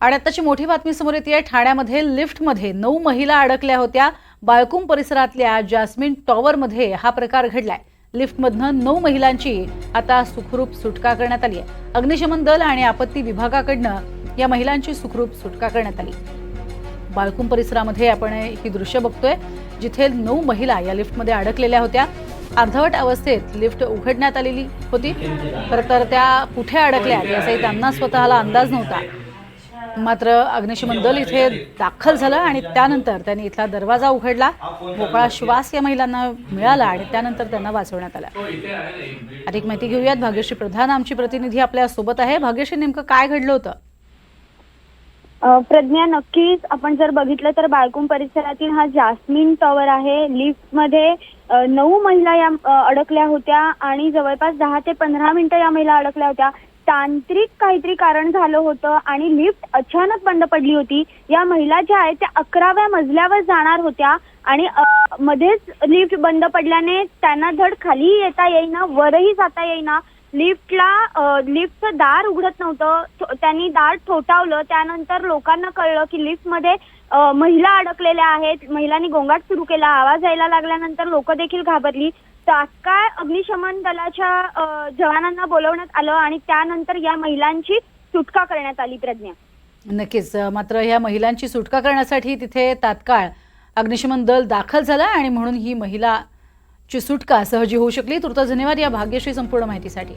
आणि आताची मोठी बातमी समोर येते आहे। ठाण्यामध्ये लिफ्टमध्ये 9 महिला अडकल्या होत्या। बाळकुंभ परिसरातल्या जॅस्मिन टॉवरमध्ये हा प्रकार घडलाय। लिफ्टमधनं 9 महिलांची आता सुखरूप सुटका करण्यात आली आहे। अग्निशमन दल आणि आपत्ती विभागाकडनं या महिलांची सुखरूप सुटका करण्यात आली। बाळकुंभ परिसरामध्ये आपण ही दृश्य बघतोय, जिथे 9 महिला या लिफ्टमध्ये अडकलेल्या होत्या। अर्धवट अवस्थेत लिफ्ट उघडण्यात आलेली होती। खरं तर त्या कुठे अडकल्या याचाही त्यांना स्वतःला अंदाज नव्हता। मात्र अग्निशमन दल इथे दाखल झालं आणि त्यानंतर त्यांनी इथला दरवाजा उघडला। मोकळा श्वास या महिलांना मिळाला आणि त्यानंतर त्यांना वाचवण्यात आलं। अधिक माहिती घेऊयात। भाग्यश्री प्रधान आमची प्रतिनिधी आपल्या सोबत आहे। भाग्यश्री, नेमकं काय घडलं होतं? प्रज्ञा, नक्कीच आपण जर बघितलं तर बाळकुंभ परिसरातील हा जॅस्मिन टॉवर आहे। लिफ्टमध्ये 9 महिला या अडकल्या होत्या आणि जवळपास 10 ते 15 मिनिटं या महिला अडकल्या होत्या। तांत्रिक काहीतरी कारण झालं होतं आणि लिफ्ट अचानक बंद पडली होती। या महिला ज्या आहेत त्या 11व्या मजल्यावर जाणार होत्या आणि मध्येच लिफ्ट बंद पडल्याने त्यांना धड खाली येता येईना, वरही जाता येईना। लिफ्टचं दार उघडत नव्हतं, त्यांनी दार ठोठावलं। त्यानंतर लोकांना कळलं की लिफ्टमध्ये महिला अडकलेल्या आहेत। महिलांनी गोंगाट सुरू केला। आवाज यायला लागल्यानंतर लोक देखील घाबरली। तात्काळ अग्निशमन दलाच्या जवानांना बोलवण्यात आलं आणि त्यानंतर या महिलांची सुटका करण्यात आली। प्रज्ञा, नक्कीच। मात्र या महिलांची सुटका करण्यासाठी तिथे तात्काळ अग्निशमन दल दाखल झालं आणि म्हणून ही महिलाची सुटका सहजी होऊ शकली। तुर्त धन्यवाद या भाग्यश्री संपूर्ण माहितीसाठी।